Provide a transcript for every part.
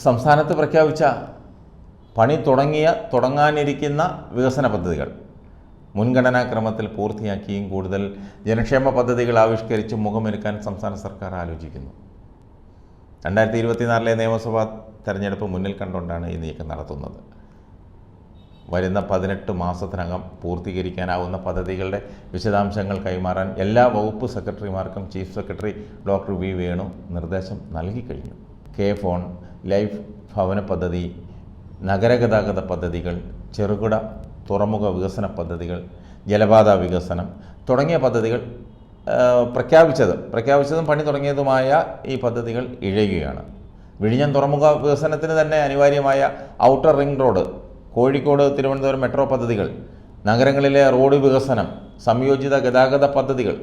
സംസ്ഥാനത്ത് പ്രഖ്യാപിച്ച പണി തുടങ്ങാനിരിക്കുന്ന വികസന പദ്ധതികൾ മുൻഗണനാക്രമത്തിൽ പൂർത്തിയാക്കിയും കൂടുതൽ ജനക്ഷേമ പദ്ധതികൾ ആവിഷ്കരിച്ച് മുഖമൊരുക്കാൻ സംസ്ഥാന സർക്കാർ ആലോചിക്കുന്നു. 2024 നിയമസഭാ തെരഞ്ഞെടുപ്പ് മുന്നിൽ കണ്ടുകൊണ്ടാണ് ഈ നീക്കം നടത്തുന്നത്. വരുന്ന 18 മാസത്തിനകം പൂർത്തീകരിക്കാനാവുന്ന പദ്ധതികളുടെ വിശദാംശങ്ങൾ കൈമാറാൻ എല്ലാ വകുപ്പ് സെക്രട്ടറിമാർക്കും chief secretary doctor V Venu നിർദ്ദേശം നൽകിക്കഴിഞ്ഞു. ഫോൺ, ലൈഫ് ഭവന പദ്ധതി, നഗരഗതാഗത പദ്ധതികൾ, ചെറുകിട തുറമുഖ വികസന പദ്ധതികൾ, ജലപാത വികസനം തുടങ്ങിയ പദ്ധതികൾ പ്രഖ്യാപിച്ചതും പണി തുടങ്ങിയതുമായ ഈ പദ്ധതികൾ ഇഴയുകയാണ്. വിഴിഞ്ഞം തുറമുഖ വികസനത്തിന് തന്നെ അനിവാര്യമായ outer ring road, Kozhikode Thiruvananthapuram metro പദ്ധതികൾ, നഗരങ്ങളിലെ റോഡ് വികസനം, സംയോജിത ഗതാഗത പദ്ധതികൾ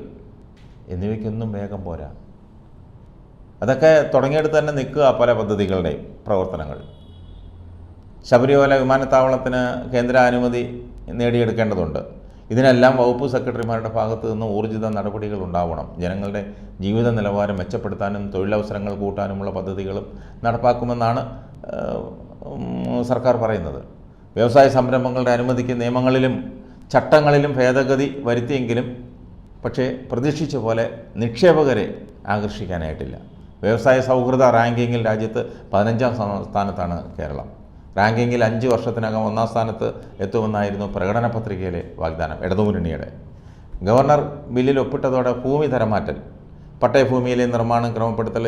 എന്നിവയ്ക്കൊന്നും വേഗം പോരാ. അതൊക്കെ തുടങ്ങിയെടുത്ത് തന്നെ നിൽക്കുക പല പദ്ധതികളുടെയും പ്രവർത്തനങ്ങൾ. ശബരിമല വിമാനത്താവളത്തിന് കേന്ദ്ര അനുമതി നേടിയെടുക്കേണ്ടതുണ്ട്. ഇതിനെല്ലാം വകുപ്പ് സെക്രട്ടറിമാരുടെ ഭാഗത്തു നിന്ന് ഊർജിത നടപടികൾ ഉണ്ടാവണം. ജനങ്ങളുടെ ജീവിത നിലവാരം മെച്ചപ്പെടുത്താനും തൊഴിലവസരങ്ങൾ കൂട്ടാനുമുള്ള പദ്ധതികളും നടപ്പാക്കുമെന്നാണ് സർക്കാർ പറയുന്നത്. വ്യവസായ സംരംഭങ്ങളുടെ അനുമതിക്ക് നിയമങ്ങളിലും ചട്ടങ്ങളിലും ഭേദഗതി വരുത്തിയെങ്കിലും പക്ഷേ പ്രതീക്ഷിച്ച പോലെ നിക്ഷേപകരെ ആകർഷിക്കാനായിട്ടില്ല. വ്യവസായ സൗഹൃദ റാങ്കിങ്ങിൽ രാജ്യത്ത് 15ാം സ്ഥാനത്താണ് കേരളം. റാങ്കിങ്ങിൽ 5 വർഷത്തിനകം 1ാം സ്ഥാനത്ത് എത്തുമെന്നായിരുന്നു പ്രകടന പത്രികയിലെ വാഗ്ദാനം ഇടതുമുന്നണിയുടെ. ഗവർണർ ബില്ലിൽ ഒപ്പിട്ടതോടെ ഭൂമി തരംമാറ്റൽ, പട്ടയഭൂമിയിലെ നിർമ്മാണം ക്രമപ്പെടുത്തൽ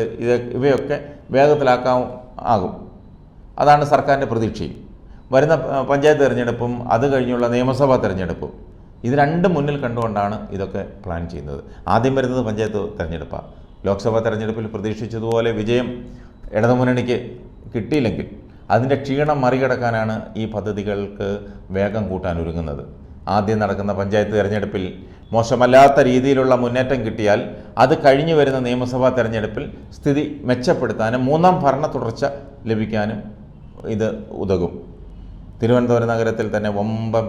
ഇവയൊക്കെ വേഗത്തിലാക്കാനാകും. അതാണ് സർക്കാരിൻ്റെ പ്രതീക്ഷയും. വരുന്ന പഞ്ചായത്ത് തിരഞ്ഞെടുപ്പും അത് കഴിഞ്ഞുള്ള നിയമസഭാ തിരഞ്ഞെടുപ്പും ഇത് രണ്ടും മുന്നിൽ കണ്ടുകൊണ്ടാണ് ഇതൊക്കെ പ്ലാൻ ചെയ്യുന്നത്. ആദ്യം വരുന്നത് പഞ്ചായത്ത് തിരഞ്ഞെടുപ്പാണ്. ലോക്സഭാ തിരഞ്ഞെടുപ്പിൽ പ്രതീക്ഷിച്ചതുപോലെ വിജയം ഇടതുമുന്നണിക്ക് കിട്ടിയില്ലെങ്കിൽ അതിൻ്റെ ക്ഷീണം മറികടക്കാനാണ് ഈ പദ്ധതികൾക്ക് വേഗം കൂട്ടാൻ ഒരുങ്ങുന്നത്. ആദ്യം നടക്കുന്ന പഞ്ചായത്ത് തിരഞ്ഞെടുപ്പിൽ മോശമല്ലാത്ത രീതിയിലുള്ള മുന്നേറ്റം കിട്ടിയാൽ അത് കഴിഞ്ഞു വരുന്ന നിയമസഭാ തിരഞ്ഞെടുപ്പിൽ സ്ഥിതി മെച്ചപ്പെടുത്താനും 3ാം ഭരണ തുടർച്ച ലഭിക്കാനും ഇത് ഉതകും. തിരുവനന്തപുരം നഗരത്തിൽ തന്നെ വമ്പൻ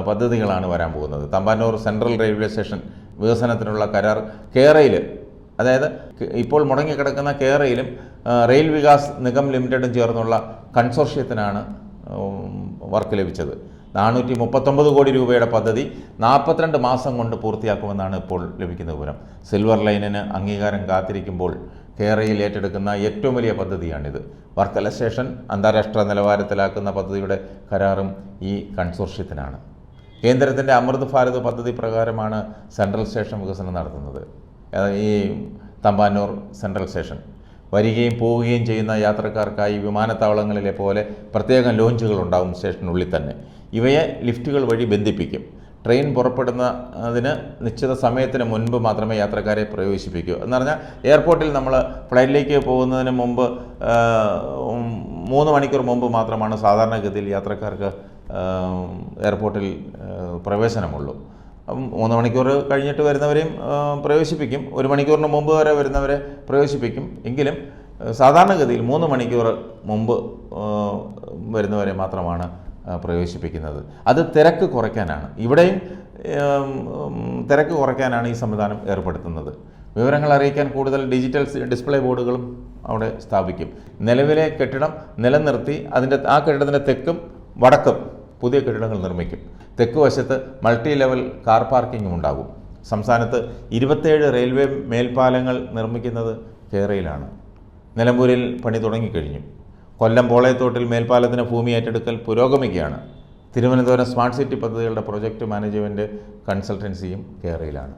പദ്ധതികളാണ് വരാൻ പോകുന്നത്. തമ്പാനൂർ സെൻട്രൽ റെയിൽവേ സ്റ്റേഷൻ വികസനത്തിനുള്ള കരാർ കേരയിൽ, അതായത് ഇപ്പോൾ മുടങ്ങിക്കിടക്കുന്ന കേരയിലും റെയിൽ വികാസ് നിഗം ലിമിറ്റഡും ചേർന്നുള്ള കൺസോർഷ്യത്തിനാണ് വർക്ക് ലഭിച്ചത്. 439 കോടി രൂപയുടെ പദ്ധതി 42 മാസം കൊണ്ട് പൂർത്തിയാക്കുമെന്നാണ് ഇപ്പോൾ ലഭിക്കുന്ന വിവരം. സിൽവർ ലൈനിന് അംഗീകാരം കാത്തിരിക്കുമ്പോൾ കേരയിൽ ഏറ്റെടുക്കുന്ന ഏറ്റവും വലിയ പദ്ധതിയാണിത്. വർക്കല സ്റ്റേഷൻ അന്താരാഷ്ട്ര നിലവാരത്തിലാക്കുന്ന പദ്ധതിയുടെ കരാറും ഈ കൺസോർഷ്യത്തിനാണ്. കേന്ദ്രത്തിൻ്റെ അമൃത് ഭാരത് പദ്ധതി പ്രകാരമാണ് സെൻട്രൽ സ്റ്റേഷൻ വികസനം നടത്തുന്നത്. ഈ തമ്പാനൂർ സെൻട്രൽ സ്റ്റേഷൻ വരികയും പോവുകയും ചെയ്യുന്ന യാത്രക്കാർക്കായി വിമാനത്താവളങ്ങളിലെ പോലെ പ്രത്യേകം ലോഞ്ചുകൾ ഉണ്ടാകും സ്റ്റേഷനുള്ളിൽ തന്നെ. ഇവയെ ലിഫ്റ്റുകൾ വഴി ബന്ധിപ്പിക്കും. ട്രെയിൻ പുറപ്പെടുന്നതിന് നിശ്ചിത സമയത്തിന് മുൻപ് മാത്രമേ യാത്രക്കാരെ പ്രവേശിപ്പിക്കൂ. എന്ന് പറഞ്ഞാൽ എയർപോർട്ടിൽ നമ്മൾ ഫ്ലൈറ്റിലേക്ക് പോകുന്നതിന് മുമ്പ് 3 മണിക്കൂർ മുമ്പ് മാത്രമാണ് സാധാരണഗതിയിൽ യാത്രക്കാർക്ക് എയർപോർട്ടിൽ പ്രവേശനമുള്ളൂ. 3 മണിക്കൂർ കഴിഞ്ഞിട്ട് വരുന്നവരെയും പ്രവേശിപ്പിക്കും. 1 മണിക്കൂറിന് മുമ്പ് വരെ വരുന്നവരെ പ്രവേശിപ്പിക്കും. എങ്കിലും സാധാരണഗതിയിൽ 3 മണിക്കൂർ മുമ്പ് വരുന്നവരെ മാത്രമാണ് പ്രവേശിപ്പിക്കുന്നത്. അത് തിരക്ക് കുറയ്ക്കാനാണ്. ഇവിടെയും തിരക്ക് കുറയ്ക്കാനാണ് ഈ സംവിധാനം ഏർപ്പെടുത്തുന്നത്. വിവരങ്ങൾ അറിയിക്കാൻ കൂടുതൽ ഡിജിറ്റൽ ഡിസ്പ്ലേ ബോർഡുകളും അവിടെ സ്ഥാപിക്കും. നിലവിലെ കെട്ടിടം നിലനിർത്തി ആ കെട്ടിടത്തിൻ്റെ തെക്കും വടക്കും പുതിയ കെട്ടിടങ്ങൾ നിർമ്മിക്കും. തെക്ക് വശത്ത് മൾട്ടി ലെവൽ കാർ പാർക്കിങ്ങും ഉണ്ടാകും. സംസ്ഥാനത്ത് 27 റെയിൽവേ മേൽപ്പാലങ്ങൾ നിർമ്മിക്കുന്നത് കേരളയിലാണ്. നിലമ്പൂരിൽ പണി തുടങ്ങിക്കഴിഞ്ഞു. കൊല്ലം പോളയത്തോട്ടിൽ മേൽപ്പാലത്തിന് ഭൂമി ഏറ്റെടുക്കൽ പുരോഗമിക്കുകയാണ്. തിരുവനന്തപുരം സ്മാർട്ട് സിറ്റി പദ്ധതികളുടെ പ്രൊജക്ട് മാനേജ്മെൻറ്റ് കൺസൾട്ടൻസിയും കേരളയിലാണ്.